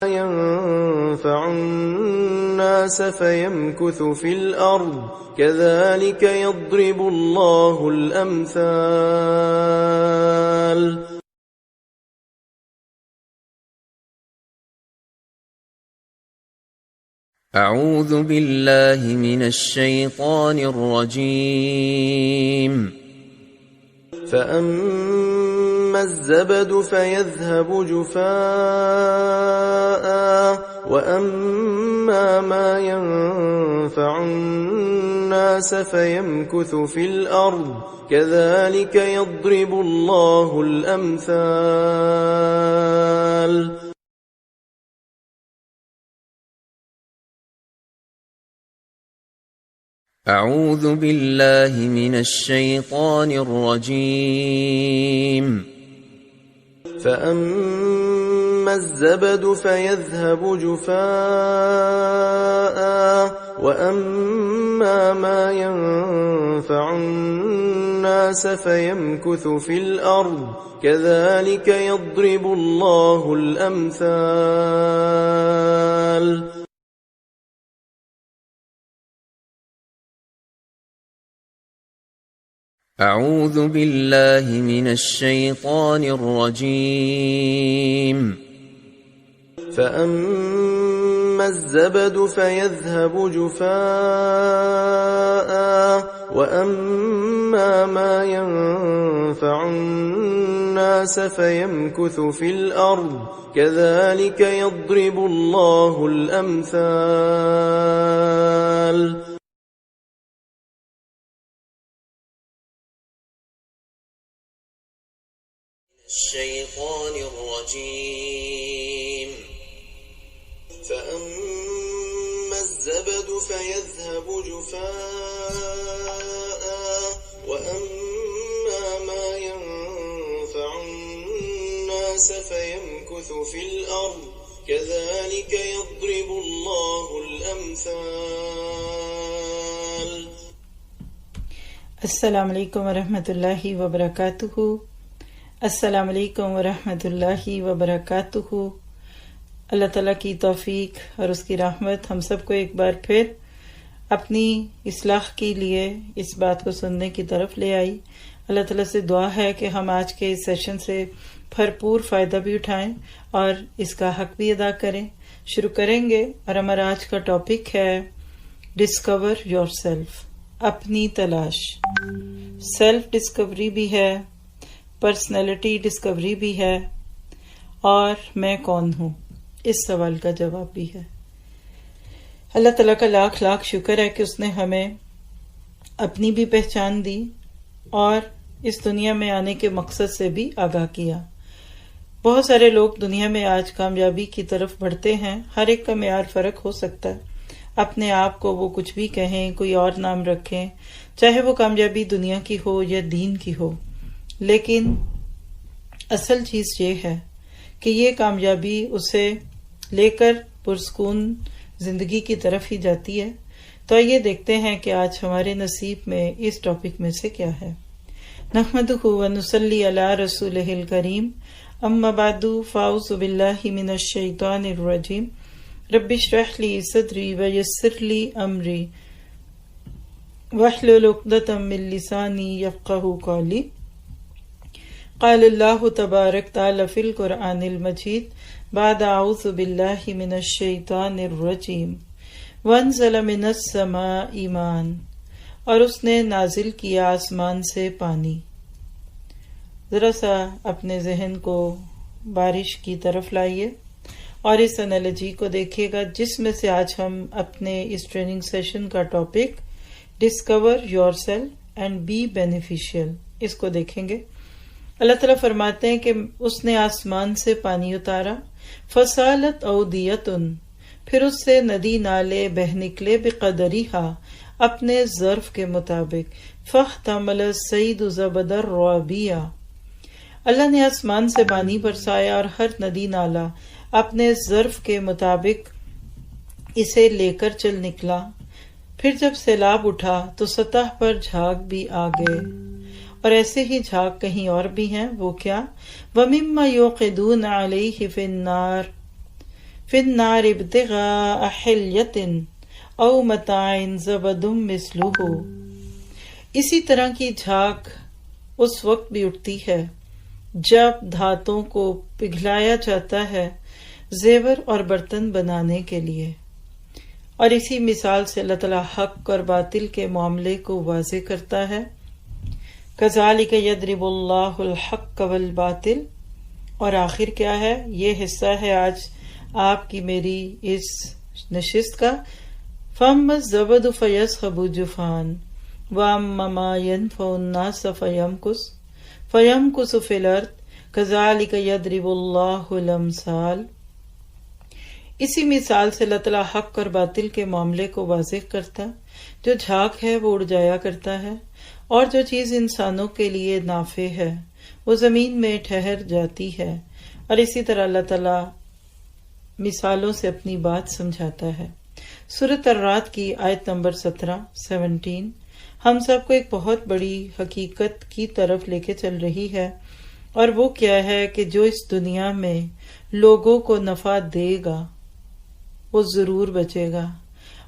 ينفع الناس فيمكث في الأرض كذلك يضرب الله الأمثال. أعوذ بالله من الشيطان الرجيم. فأما الزبد فيذهب جفاء وأما ما ينفع الناس فيمكث في الأرض كذلك يضرب الله الأمثال. أعوذ بالله من الشيطان الرجيم. فأما الزبد فيذهب جفاء وأما ما ينفع الناس فيمكث في الأرض كذلك يضرب الله الأمثال. أعوذ بالله من الشيطان الرجيم. فأما الزبد فيذهب جفاء وأما ما ينفع الناس فيمكث في الأرض كذلك يضرب الله الأمثال. الشيطان الرجيم. فأما الزبد فيذهب جفاء وأما ما ينفع الناس فيمكث في الأرض كذلك يضرب الله الأمثال. السلام علیکم ورحمۃ اللہ وبرکاتہ. السلام علیکم ورحمۃ اللہ وبرکاتہ. اللہ تعالیٰ کی توفیق اور اس کی رحمت ہم سب کو ایک بار پھر اپنی اصلاح کے لیے اس بات کو سننے کی طرف لے آئی. اللہ تعالیٰ سے دعا ہے کہ ہم آج کے اس سیشن سے بھرپور فائدہ بھی اٹھائیں اور اس کا حق بھی ادا کریں. شروع کریں گے اور ہمارا آج کا ٹاپک ہے ڈسکور یور سیلف، اپنی تلاش. سیلف ڈسکوری بھی ہے، پرسنالٹی ڈسکوری بھی ہے، اور میں کون ہوں اس سوال کا جواب بھی ہے. اللہ تعالیٰ کا لاکھ لاکھ شکر ہے کہ اس نے ہمیں اپنی بھی پہچان دی اور اس دنیا میں آنے کے مقصد سے بھی آگاہ کیا. بہت سارے لوگ دنیا میں آج کامیابی کی طرف بڑھتے ہیں. ہر ایک کا معیار فرق ہو سکتا ہے. اپنے آپ کو وہ کچھ بھی کہیں، کوئی اور نام رکھیں، چاہے وہ کامیابی دنیا کی ہو یا دین کی ہو، لیکن اصل چیز یہ ہے کہ یہ کامیابی اسے لے کر پرسکون زندگی کی طرف ہی جاتی ہے. تو آئیے دیکھتے ہیں کہ آج ہمارے نصیب میں اس ٹاپک میں سے کیا ہے. نحمدہ ونصلی علی رسولہ الکریم، اما بعد فاعوذ باللہ من الشیطان الرجیم. رب اشرح لی صدری ویسر لی امری واحلل عقدۃ من لسانی یفقہوا قولی. قال اللہ تبارک تعالی فی القرآن المجید بعد اعوذ باللہ من الشیطان الرجیم. وانزل من السماء ماء، اور اس نے نازل کیا آسمان سے پانی. ذرا سا اپنے ذہن کو بارش کی طرف لائیے اور اس انالوجی کو دیکھیے گا جس میں سے آج ہم اپنے اس ٹریننگ سیشن کا topic discover yourself and be beneficial اس کو دیکھیں گے. اللہ تعالیٰ فرماتے ہیں کہ اس نے آسمان سے پانی اتارا. فصالت اودیتن، پھر اس سے ندی نالے بہ نکلے. بقدریہا، اپنے ظرف کے مطابق. فاحتمل الصید زبد الرابیہ، اللہ نے آسمان سے پانی برسایا اور ہر ندی نالا اپنے ظرف کے مطابق اسے لے کر چل نکلا. پھر جب سیلاب اٹھا تو سطح پر جھاگ بھی آ گئے، اور ایسے ہی جھاگ کہیں اور بھی ہیں. وہ کیا؟ وَمِمَّا يُوقِدُونَ عَلَيْهِ فِي النَّارِ، فی النار ابتغاء حلیۃ او متاع زبد مثلہ۔ اسی طرح کی جھاگ اس وقت بھی اٹھتی ہے جب دھاتوں کو پگھلایا جاتا ہے زیور اور برتن بنانے کے لیے، اور اسی مثال سے اللہ تعالیٰ حق اور باطل کے معاملے کو واضح کرتا ہے۔ کذالک یضرب اللہ الحق والباطل، اور آخر کیا ہے؟ یہ حصہ ہے آج آپ کی میری اس نشست کا۔ فَأَمَّا الزَّبَدُ فَيَذْهَبُ جُفَاءً وَأَمَّا مَا يَنفَعُ النَّاسَ فَيَمْكُثُ فِي الْأَرْضِ كَذَلِكَ يَضْرِبُ اللَّهُ الْأَمْثَالَ۔ اسی مثال سے اللہ تعالیٰ حق اور باطل کے معاملے کو واضح کرتا، جو جھاگ ہے وہ اڑ جایا کرتا ہے، اور جو چیز انسانوں کے لیے نافع ہے وہ زمین میں ٹھہر جاتی ہے، اور اسی طرح اللہ تعالیٰ مثالوں سے اپنی بات سمجھاتا ہے۔ سورۃ الرعد کی آیت نمبر 17 ہم سب کو ایک بہت بڑی حقیقت کی طرف لے کے چل رہی ہے، اور وہ کیا ہے کہ جو اس دنیا میں لوگوں کو نفع دے گا وہ ضرور بچے گا،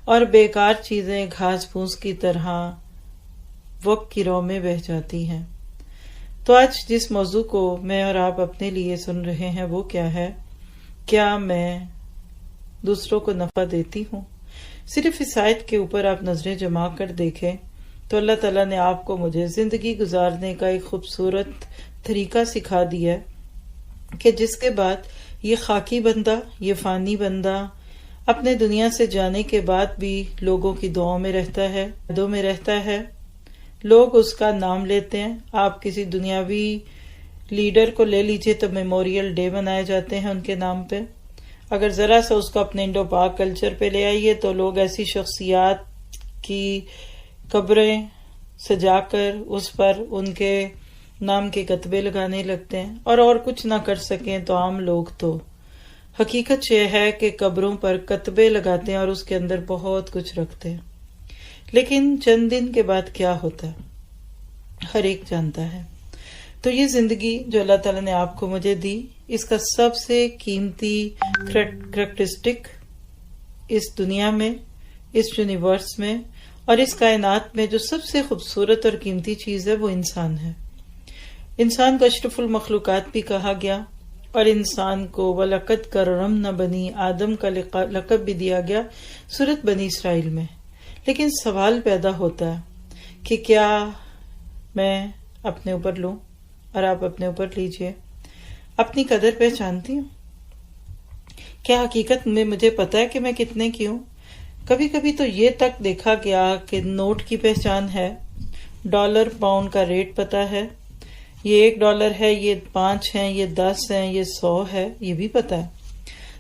اور بیکار چیزیں گھاس پھوس کی طرح وقت کی رو میں بہہ جاتی ہیں۔ تو آج جس موضوع کو میں اور آپ اپنے لیے سن رہے ہیں وہ کیا ہے؟ کیا میں دوسروں کو نفع دیتی ہوں؟ صرف اس آیت کے اوپر آپ نظریں جما کر دیکھیں تو اللہ تعالیٰ نے آپ کو مجھے زندگی گزارنے کا ایک خوبصورت طریقہ سکھا دیا کہ جس کے بعد یہ خاکی بندہ، یہ فانی بندہ اپنے دنیا سے جانے کے بعد بھی لوگوں کی دعاؤں میں رہتا ہے، یادوں میں رہتا ہے، لوگ اس کا نام لیتے ہیں۔ آپ کسی دنیاوی لیڈر کو لے لیجئے تو میموریل ڈے منائے جاتے ہیں ان کے نام پہ۔ اگر ذرا سا اس کو اپنے انڈو پاک کلچر پہ لے آئیے تو لوگ ایسی شخصیات کی قبریں سجا کر اس پر ان کے نام کے کتبے لگانے لگتے ہیں، اور کچھ نہ کر سکیں تو عام لوگ تو حقیقت یہ ہے کہ قبروں پر کتبے لگاتے ہیں اور اس کے اندر بہت کچھ رکھتے ہیں، لیکن چند دن کے بعد کیا ہوتا ہے ہر ایک جانتا ہے۔ تو یہ زندگی جو اللہ تعالیٰ نے آپ کو مجھے دی، اس کا سب سے قیمتی کریکٹرسٹک اس دنیا میں، اس یونیورس میں اور اس کائنات میں جو سب سے خوبصورت اور قیمتی چیز ہے وہ انسان ہے۔ انسان کو اشرف المخلوقات بھی کہا گیا، اور انسان کو وَلَقَدْ كَرَّمْنَا بَنِي آدم کا لقب بھی دیا گیا سورۃ بنی اسرائیل میں۔ لیکن سوال پیدا ہوتا ہے کہ کیا میں اپنے اوپر لوں اور آپ اپنے اوپر لیجئے؟ اپنی قدر پہچانتی ہوں؟ کیا حقیقت میں مجھے پتا ہے کہ میں کتنے کی ہوں؟ کبھی کبھی تو یہ تک دیکھا گیا کہ نوٹ کی پہچان ہے، ڈالر پاؤنڈ کا ریٹ پتا ہے، یہ $1 ہے، یہ 5 ہیں، یہ 10 ہیں، یہ 100 ہے، یہ بھی پتا ہے۔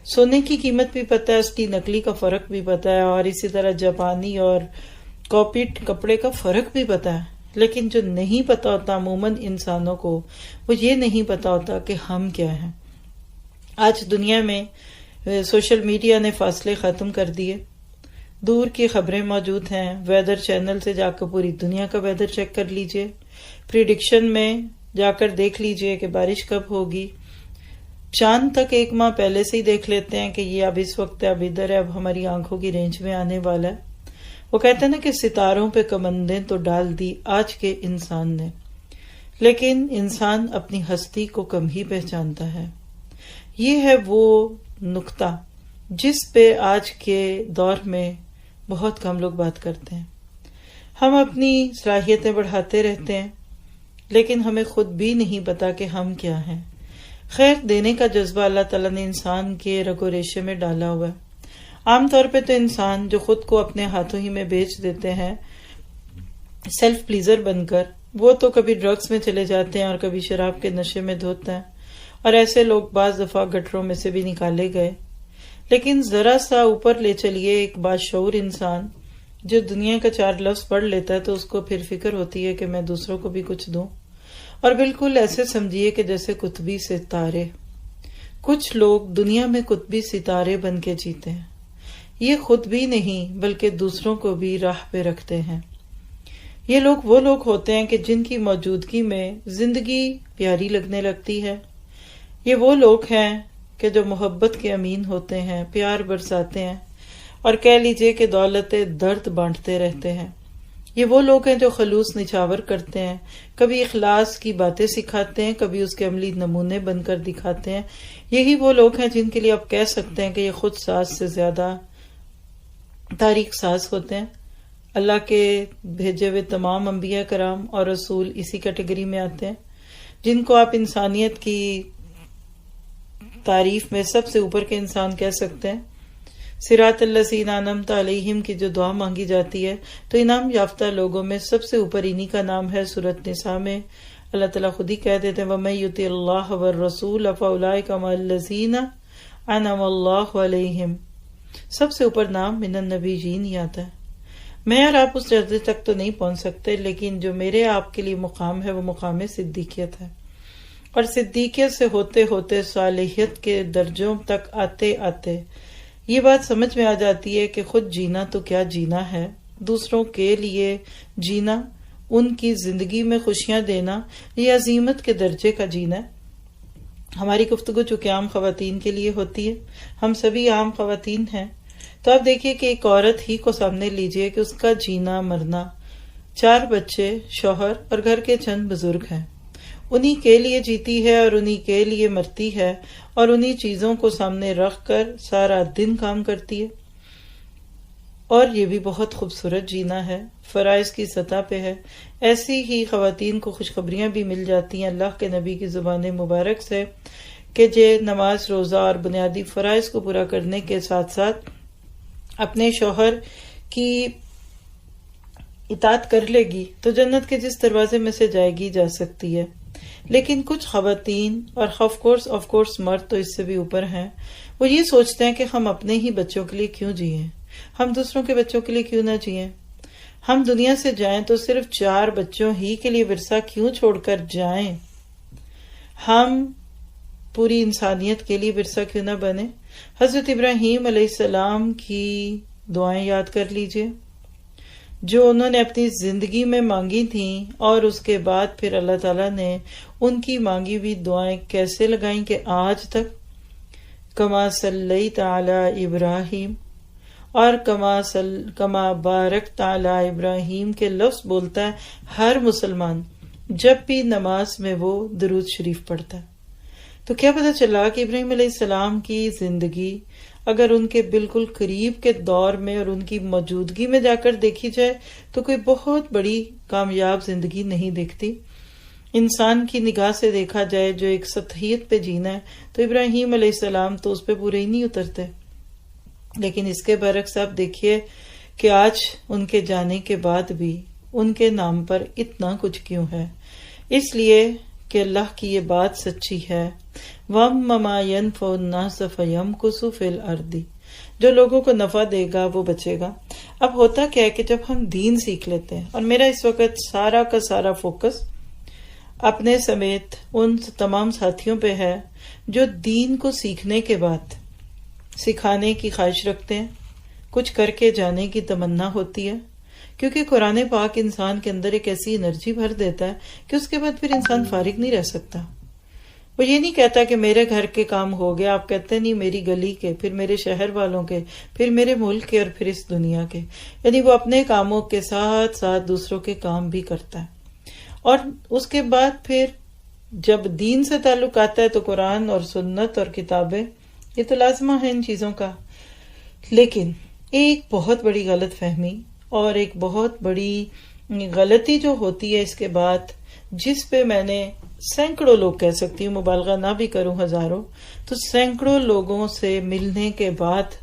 سونے کی قیمت بھی پتا ہے، اس کی نقلی کا فرق بھی پتا ہے، اور اسی طرح جاپانی اور کاپیڈ کپڑے کا فرق بھی پتا ہے۔ لیکن جو نہیں پتا ہوتا عموماً انسانوں کو، وہ یہ نہیں پتا ہوتا کہ ہم کیا ہیں۔ آج دنیا میں سوشل میڈیا نے فاصلے ختم کر دیے، دور کی خبریں موجود ہیں، ویدر چینل سے جا کر پوری دنیا کا ویدر چیک کر لیجئے، پریڈکشن میں جا کر دیکھ لیجئے کہ بارش کب ہوگی، چاند تک 1 ماہ پہلے سے ہی دیکھ لیتے ہیں کہ یہ اب اس وقت ہے، اب ادھر ہے، اب ہماری آنکھوں کی رینج میں آنے والا ہے۔ وہ کہتے ہیں نا کہ ستاروں پہ کمندیں تو ڈال دی آج کے انسان نے، لیکن انسان اپنی ہستی کو کم ہی پہچانتا ہے۔ یہ ہے وہ نقطہ جس پہ آج کے دور میں بہت کم لوگ بات کرتے ہیں۔ ہم اپنی صلاحیتیں بڑھاتے رہتے ہیں، لیکن ہمیں خود بھی نہیں پتا کہ ہم کیا ہیں۔ خیر دینے کا جذبہ اللہ تعالیٰ نے انسان کے رگ و ریشے میں ڈالا ہوا ہے۔ عام طور پہ تو انسان جو خود کو اپنے ہاتھوں ہی میں بیچ دیتے ہیں سیلف پلیزر بن کر، وہ تو کبھی ڈرگز میں چلے جاتے ہیں اور کبھی شراب کے نشے میں دھوتے ہیں، اور ایسے لوگ بعض دفعہ گٹروں میں سے بھی نکالے گئے۔ لیکن ذرا سا اوپر لے چلیے ایک باشعور انسان جو دنیا کا 4 لفظ پڑھ لیتا ہے تو اس کو پھر فکر ہوتی ہے کہ میں دوسروں کو بھی کچھ دوں، اور بالکل ایسے سمجھیے کہ جیسے قطبی ستارے۔ کچھ لوگ دنیا میں قطبی ستارے بن کے جیتے ہیں، یہ خود بھی نہیں بلکہ دوسروں کو بھی راہ پہ رکھتے ہیں۔ یہ لوگ وہ لوگ ہوتے ہیں کہ جن کی موجودگی میں زندگی پیاری لگنے لگتی ہے۔ یہ وہ لوگ ہیں کہ جو محبت کے امین ہوتے ہیں، پیار برساتے ہیں، اور کہہ لیجئے کہ دولت درد بانٹتے رہتے ہیں۔ یہ وہ لوگ ہیں جو خلوص نچھاور کرتے ہیں، کبھی اخلاص کی باتیں سکھاتے ہیں، کبھی اس کے عملی نمونے بن کر دکھاتے ہیں۔ یہی وہ لوگ ہیں جن کے لیے آپ کہہ سکتے ہیں کہ یہ خود ساز سے زیادہ تاریخ ساز ہوتے ہیں۔ اللہ کے بھیجے ہوئے تمام انبیاء کرام اور رسول اسی کیٹیگری میں آتے ہیں، جن کو آپ انسانیت کی تعریف میں سب سے اوپر کے انسان کہہ سکتے ہیں۔ صراط الذین انعمت علیہم کی جو دعا مانگی جاتی ہے تو انعام یافتہ لوگوں میں سب سے اوپر انہی کا نام ہے۔ سورۃ نساء میں اللہ تعالیٰ خود ہی کہہ دیتے ہیں وَمَن یُطِعِ اللَّهَ وَالرَّسُولَ فَأُولَٰئِکَ مَعَ الَّذِینَ أَنْعَمَ اللَّهُ عَلَیہم۔ سب سے اوپر نام من النبیین ہی آتا ہے۔ میں اور آپ اس درجے تک تو نہیں پہنچ سکتے، لیکن جو میرے آپ کے لیے مقام ہے وہ مقام صدیقیت ہے، اور صدیقیت سے ہوتے ہوتے صالحیت کے درجوں تک آتے آتے یہ بات سمجھ میں آ جاتی ہے کہ خود جینا تو کیا جینا ہے، دوسروں کے لیے جینا، ان کی زندگی میں خوشیاں دینا، یہ عظیمت کے درجے کا جینا ہے۔ ہماری گفتگو چونکہ عام خواتین کے لیے ہوتی ہے، ہم سبھی عام خواتین ہیں، تو آپ دیکھیے کہ ایک عورت ہی کو سامنے لیجئے کہ اس کا جینا مرنا، 4 بچے، شوہر اور گھر کے چند بزرگ ہیں، انہی کے لیے جیتی ہے اور انہی کے لیے مرتی ہے، اور انہی چیزوں کو سامنے رکھ کر سارا دن کام کرتی ہے۔ اور یہ بھی بہت خوبصورت جینا ہے، فرائض کی سطح پہ ہے۔ ایسی ہی خواتین کو خوشخبریاں بھی مل جاتی ہیں اللہ کے نبی کی زبان مبارک سے کہ جو نماز، روزہ اور بنیادی فرائض کو پورا کرنے کے ساتھ ساتھ اپنے شوہر کی اطاعت کر لے گی تو جنت کے جس دروازے میں سے جائے گی جا سکتی ہے۔ لیکن کچھ خواتین اور آف کورس مرد تو اس سے بھی اوپر ہیں، وہ یہ سوچتے ہیں کہ ہم اپنے ہی بچوں کے لیے کیوں جئیں، ہم دوسروں کے بچوں کے لیے کیوں نہ جئیں، ہم دنیا سے جائیں تو صرف 4 بچوں ہی کے لیے ورثہ کیوں چھوڑ کر جائیں، ہم پوری انسانیت کے لیے ورثہ کیوں نہ بنے۔ حضرت ابراہیم علیہ السلام کی دعائیں یاد کر لیجئے جو انہوں نے اپنی زندگی میں مانگی تھیں، اور اس کے بعد پھر اللہ تعالیٰ نے ان کی مانگی ہوئی دعائیں کیسے لگائیں کہ آج تک کما صلیت علی ابراہیم اور کما بارکت علی ابراہیم کے لفظ بولتا ہے ہر مسلمان جب بھی نماز میں وہ درود شریف پڑھتا ہے۔ تو کیا پتہ چلا کہ ابراہیم علیہ السلام کی زندگی اگر ان کے بالکل قریب کے دور میں اور ان کی موجودگی میں جا کر دیکھی جائے تو کوئی بہت بڑی کامیاب زندگی نہیں دکھتی۔ انسان کی نگاہ سے دیکھا جائے جو ایک سطحیت پہ جینا ہے تو ابراہیم علیہ السلام تو اس پہ پورے ہی نہیں اترتے، لیکن اس کے برعکس آپ دیکھیے کہ آج ان کے جانے کے بعد بھی ان کے نام پر اتنا کچھ کیوں ہے۔ اس لیے کہ اللہ کی یہ بات سچی ہے، وَمَّا يَنْفَعُ النَّاسَ فَيَمْكُثُ فِي الْأَرْضِ، جو لوگوں کو نفع دے گا وہ بچے گا۔ اب ہوتا کیا ہے کہ جب ہم دین سیکھ لیتے ہیں، اور میرا اس وقت سارا کا سارا فوکس اپنے سمیت ان تمام ساتھیوں پہ ہے جو دین کو سیکھنے کے بعد سکھانے کی خواہش رکھتے ہیں، کچھ کر کے جانے کی تمنا ہوتی ہے، کیونکہ قرآن پاک انسان کے اندر ایک ایسی انرجی بھر دیتا ہے کہ اس کے بعد پھر انسان فارغ نہیں رہ سکتا۔ وہ یہ نہیں کہتا کہ میرے گھر کے کام ہو گیا، آپ کہتے نہیں میری گلی کے، پھر میرے شہر والوں کے، پھر میرے ملک کے، اور پھر اس دنیا کے، یعنی وہ اپنے کاموں کے ساتھ ساتھ دوسروں کے کام بھی کرتا ہے۔ اور اس کے بعد پھر جب دین سے تعلق آتا ہے تو قرآن اور سنت اور کتابیں یہ تو لازمہ ہے ان چیزوں کا۔ لیکن ایک بہت بڑی غلط فہمی اور ایک بہت بڑی غلطی جو ہوتی ہے اس کے بعد، جس پہ میں نے سینکڑوں لوگ کہہ سکتی ہوں، مبالغہ نہ بھی کروں ہزاروں، تو سینکڑوں لوگوں سے ملنے کے بعد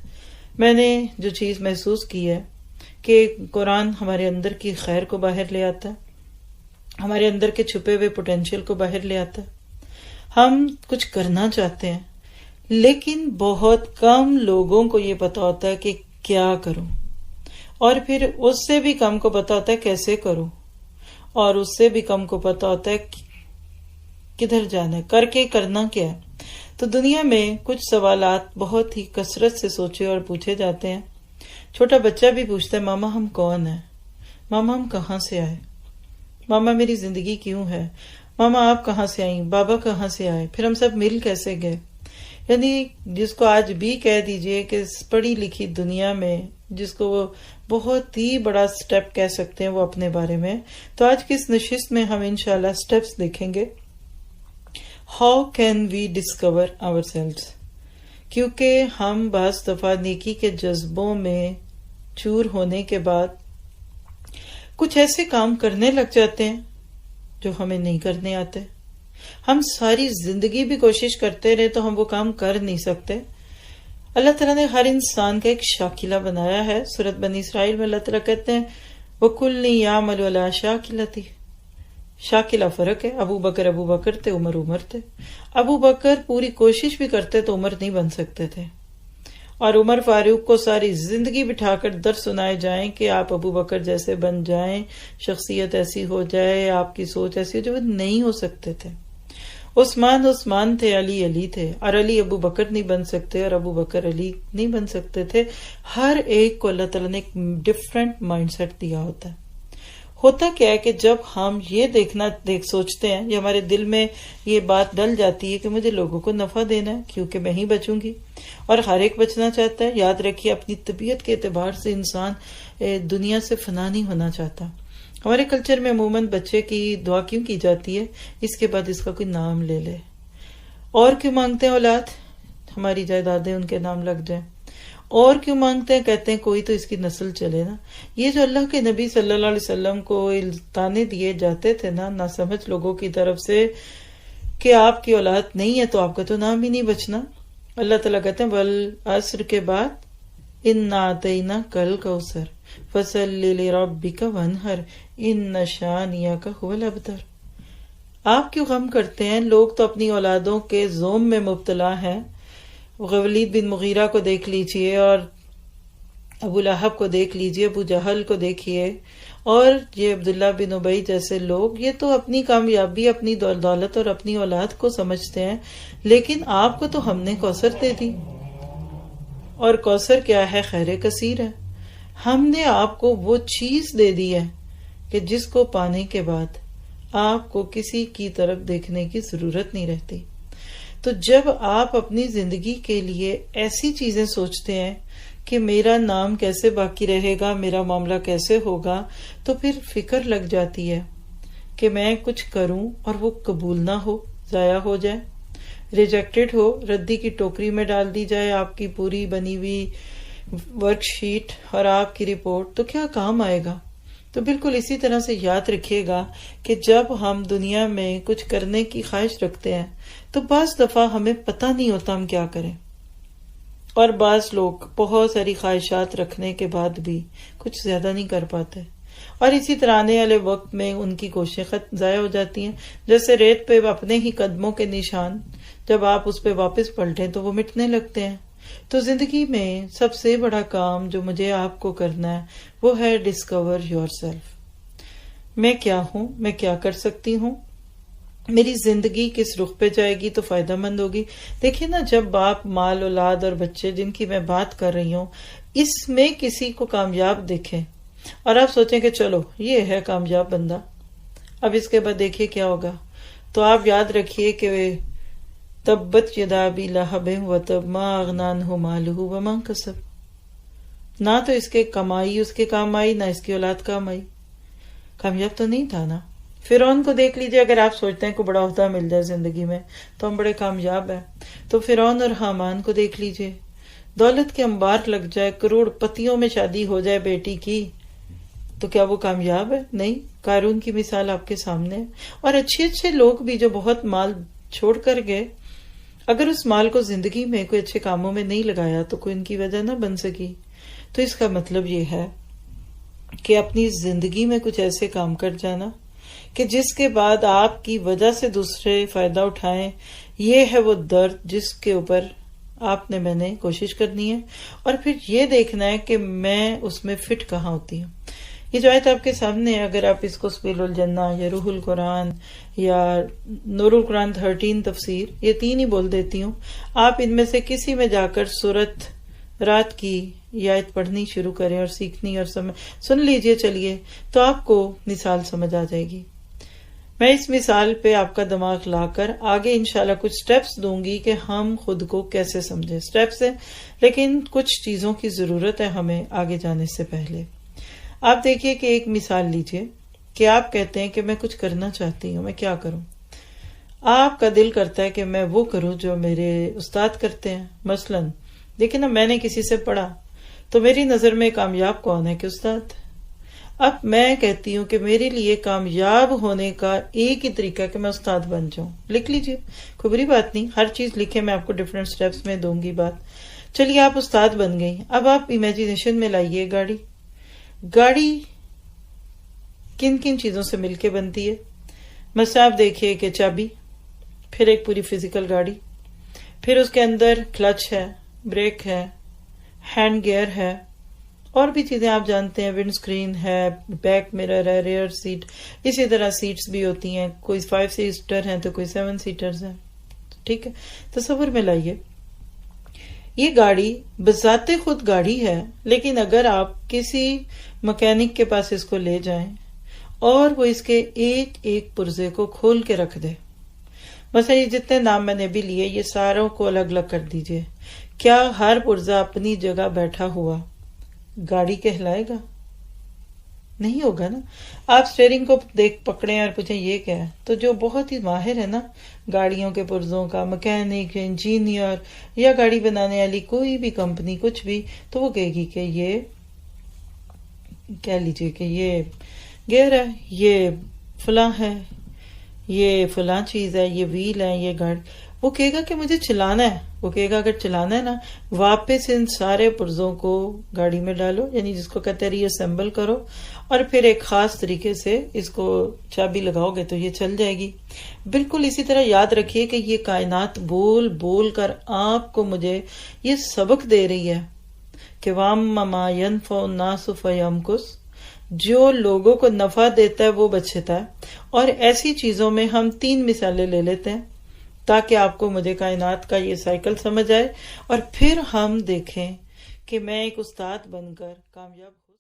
میں نے جو چیز محسوس کی ہے کہ قرآن ہمارے اندر کی خیر کو باہر لے آتا ہے، ہمارے اندر کے چھپے ہوئے پوٹینشیل کو باہر لے آتا ہے۔ ہم کچھ کرنا چاہتے ہیں لیکن بہت کم لوگوں کو یہ پتا ہوتا ہے کہ کیا کروں، اور پھر اس سے بھی کم کو پتا ہوتا ہے کیسے کروں، اور اس سے بھی کم کو پتا ہوتا ہے کدھر جانا ہے، کر کے کرنا کیا ہے۔ تو دنیا میں کچھ سوالات بہت ہی کثرت سے سوچے اور پوچھے جاتے ہیں۔ چھوٹا بچہ بھی پوچھتا ہے ماما ہم کون ہیں، ماما ہم کہاں سے آئے، ماما میری زندگی کیوں ہے، ماما آپ کہاں سے آئیں، بابا کہاں سے آئے، پھر ہم سب مل کیسے گئے۔ یعنی جس کو آج بھی کہہ دیجئے کہ پڑھی لکھی دنیا میں جس کو وہ بہت ہی بڑا سٹیپ کہہ سکتے ہیں وہ اپنے بارے میں. تو آج کی اس نشست میں ہم انشاءاللہ سٹیپس دیکھیں گے. How can we discover ourselves. کیونکہ ہم بعض دفعہ نیکی کے جذبوں میں چور ہونے کے بعد کچھ ایسے کام کرنے لگ جاتے ہیں جو ہمیں نہیں کرنے آتے. ہم ساری زندگی بھی کوشش کرتے رہے تو ہم وہ کام کر نہیں سکتے. اللہ تعالیٰ نے ہر انسان کا ایک شاکلہ بنایا ہے. سورۃ بنی اسرائیل میں اللہ تعالیٰ کہتے ہیں وَكُلٌّ يَعْمَلُ عَلَىٰ شَاكِلَتِهِ. شاکلہ فرق ہے. ابو بکر تھے، عمر تھے. ابو بکر پوری کوشش بھی کرتے تو عمر نہیں بن سکتے تھے، اور عمر فاروق کو ساری زندگی بٹھا کر درس سنائے جائیں کہ آپ ابو بکر جیسے بن جائیں، شخصیت ایسی ہو جائے، آپ کی سوچ ایسی ہو جائے، وہ نہیں ہو سکتے تھے. عثمان تھے، علی تھے، اور علی ابو بکر نہیں بن سکتے اور ابو بکر علی نہیں بن سکتے تھے. ہر ایک کو اللہ تعالیٰ نے ایک ڈفرینٹ مائنڈ سیٹ دیا ہوتا ہے. ہوتا کیا ہے کہ جب ہم یہ سوچتے ہیں یا ہمارے دل میں یہ بات ڈل جاتی ہے کہ مجھے لوگوں کو نفع دینا ہے کیونکہ میں ہی بچوں گی، اور ہر ایک بچنا چاہتا ہے. یاد رکھیے اپنی طبیعت کے اعتبار سے انسان دنیا سے فنا نہیں ہونا چاہتا. ہمارے کلچر میں عموماً بچے کی دعا کیوں کی جاتی ہے؟ اس کے بعد اس کا کوئی نام لے لے. اور کیوں مانگتے ہیں اولاد؟ ہماری جائیدادیں ان کے نام لگ جائیں. اور کیوں مانگتے ہیں؟ کہتے ہیں کوئی تو اس کی نسل چلے نا. یہ جو اللہ کے نبی صلی اللہ علیہ وسلم کو تانے دیے جاتے تھے نا سمجھ لوگوں کی طرف سے کہ آپ کی اولاد نہیں ہے تو آپ کا تو نام ہی نہیں بچنا. اللہ تعالیٰ کہتے ہیں والعصر کے بعد انا اعطیناک الکوثر فصلی لربک وانحر ان شانئک ھو الابتر. آپ کیوں غم کرتے ہیں؟ لوگ تو اپنی اولادوں کے زوم میں مبتلا ہیں. ولید بن مغیرہ کو دیکھ لیجئے، اور ابو لہب کو دیکھ لیجئے، ابو جہل کو دیکھیے، اور یہ عبداللہ بن ابی جیسے لوگ، یہ تو اپنی کامیابی، اپنی دولت اور اپنی اولاد کو سمجھتے ہیں. لیکن آپ کو تو ہم نے کوثر دے دی، اور کوثر کیا ہے؟ خیر کثیر ہے. ہم نے آپ کو وہ چیز دے دی ہے کہ جس کو پانے کے بعد آپ کو کسی کی طرف دیکھنے کی ضرورت نہیں رہتی. تو جب آپ اپنی زندگی کے لیے ایسی چیزیں سوچتے ہیں کہ میرا نام کیسے باقی رہے گا، میرا معاملہ کیسے ہوگا، تو پھر فکر لگ جاتی ہے کہ میں کچھ کروں اور وہ قبول نہ ہو، ضائع ہو جائے، ریجیکٹڈ ہو، ردی کی ٹوکری میں ڈال دی جائے آپ کی پوری بنی ہوئی ورک شیٹ اور آپ کی رپورٹ، تو کیا کام آئے گا؟ تو بالکل اسی طرح سے یاد رکھیے گا کہ جب ہم دنیا میں کچھ کرنے کی خواہش رکھتے ہیں تو بعض دفعہ ہمیں پتہ نہیں ہوتا ہم کیا کریں، اور بعض لوگ بہت ساری خواہشات رکھنے کے بعد بھی کچھ زیادہ نہیں کر پاتے، اور اسی طرح آنے والے وقت میں ان کی کوششیں ضائع ہو جاتی ہیں. جیسے ریت پہ اپنے ہی قدموں کے نشان جب آپ اس پہ واپس پلٹیں تو وہ مٹنے لگتے ہیں. تو زندگی میں سب سے بڑا کام جو مجھے آپ کو کرنا ہے وہ ہے ڈسکور یور سیلف. میں کیا ہوں، میں کیا کر سکتی ہوں، میری زندگی کس رخ پہ جائے گی تو فائدہ مند ہوگی. دیکھیں نا، جب آپ مال، اولاد اور بچے جن کی میں بات کر رہی ہوں، اس میں کسی کو کامیاب دیکھیں اور آپ سوچیں کہ چلو یہ ہے کامیاب بندہ، اب اس کے بعد دیکھیے کیا ہوگا. تو آپ یاد رکھیے کہ تبت یدا ابی لہب وتب ما اغنی عنہ مالہ وما کسب. نہ تو اس کے کمائی اس کے کام آئی، نہ اس کی اولاد کام آئی، کامیاب تو نہیں تھا نا. فرعون کو دیکھ لیجئے. اگر آپ سوچتے ہیں کہ بڑا عہدہ مل جائے زندگی میں تو ہم بڑے کامیاب ہیں، تو فرعون اور حامان کو دیکھ لیجئے. دولت کے انبار لگ جائے، کروڑ پتیوں میں شادی ہو جائے بیٹی کی، تو کیا وہ کامیاب ہے؟ نہیں. قارون کی مثال آپ کے سامنے ہے. اور اچھے لوگ بھی جو بہت مال چھوڑ کر گئے، اگر اس مال کو زندگی میں کوئی اچھے کاموں میں نہیں لگایا تو کوئی ان کی وجہ نہ بن سکی. تو اس کا مطلب یہ ہے کہ اپنی زندگی میں کچھ ایسے کام کر جانا کہ جس کے بعد آپ کی وجہ سے دوسرے فائدہ اٹھائیں. یہ ہے وہ درد جس کے اوپر میں نے کوشش کرنی ہے، اور پھر یہ دیکھنا ہے کہ میں اس میں فٹ کہاں ہوتی ہوں. یہ جو آیت آپ کے سامنے ہے، اگر آپ اس کو سبیل الجنہ یا روح القرآن یا نور القرآن 13 تفسیر، یہ 3 ہی بول دیتی ہوں، آپ ان میں سے کسی میں جا کر سورت رات کی یہ آیت پڑھنی شروع کریں اور سیکھنی اور سن لیجئے. چلیے تو آپ کو مثال سمجھ آ جائے گی. میں اس مثال پہ آپ کا دماغ لا کر آگے انشاءاللہ کچھ سٹیپس دوں گی کہ ہم خود کو کیسے سمجھیں. سٹیپس ہیں لیکن کچھ چیزوں کی ضرورت ہے ہمیں آگے جانے سے پہلے. آپ دیکھیے کہ ایک مثال لیجئے کہ آپ کہتے ہیں کہ میں کچھ کرنا چاہتی ہوں، میں کیا کروں؟ آپ کا دل کرتا ہے کہ میں وہ کروں جو میرے استاد کرتے ہیں. مثلا دیکھیں نا، میں نے کسی سے پڑھا تو میری نظر میں کامیاب کون ہے کہ استاد. اب میں کہتی ہوں کہ میرے لیے کامیاب ہونے کا ایک ہی طریقہ ہے کہ میں استاد بن جاؤں. لکھ لیجئے، کوئی بری بات نہیں، ہر چیز لکھیں، میں آپ کو ڈیفرنٹ سٹیپس میں دوں گی بات. چلیے آپ استاد بن گئی. اب آپ امیجینیشن میں لائیے گاڑی کن کن چیزوں سے مل کے بنتی ہے. مثلا آپ دیکھیے کہ چابی، پھر ایک پوری فزیکل گاڑی، پھر اس کے اندر کلچ ہے، بریک ہے، ہینڈ گیئر ہے، اور بھی چیزیں آپ جانتے ہیں، ونڈ سکرین ہے، بیک مرر ہے، ریئر سیٹ، اسی طرح سیٹس بھی ہوتی ہیں، کوئی 5 سیٹر ہیں تو کوئی 7 سیٹرز ہیں. ٹھیک ہے، تصور میں لائیے یہ گاڑی بذات خود گاڑی ہے، لیکن اگر آپ کسی مکینک کے پاس اس کو لے جائیں اور وہ اس کے ایک ایک پرزے کو کھول کے رکھ دے، مثلا یہ جتنے نام میں نے بھی لیے یہ ساروں کو الگ الگ کر دیجئے، کیا ہر پرزہ اپنی جگہ بیٹھا ہوا گاڑی کہلائے گا؟ نہیں ہوگا نا. آپ سٹیئرنگ کو پکڑیں اور پوچھیں یہ کیا ہے، تو جو بہت ہی ماہر ہے نا گاڑیوں کے پرزوں کا، مکینک، انجینئر یا گاڑی بنانے والی کوئی بھی کمپنی کچھ بھی، تو وہ کہے گی کہ یہ کہہ لیجئے کہ یہ گیئر ہے، یہ فلاں ہے، یہ فلاں چیز ہے، یہ ویل ہے، یہ گاڑی. وہ کہے گا کہ مجھے چلانا ہے. وہ کہے گا اگر چلانا ہے نا واپس ان سارے پرزوں کو گاڑی میں ڈالو، یعنی جس کو کہتے ہیں ری اسمبل کرو، اور پھر ایک خاص طریقے سے اس کو چابی لگاؤ گے تو یہ چل جائے گی. بالکل اسی طرح یاد رکھیے کہ یہ کائنات بول بول کر آپ کو مجھے یہ سبق دے رہی ہے کہ وَأَمَّا مَا يَنْفَعُ النَّاسُ فَيَمْكُثُ، جو لوگوں کو نفع دیتا ہے وہ بچتا ہے. اور ایسی چیزوں میں ہم 3 مثالیں لے لیتے ہیں تاکہ آپ کو مجھے کائنات کا یہ سائیکل سمجھ آئے، اور پھر ہم دیکھیں کہ میں ایک استاد بن کر کامیاب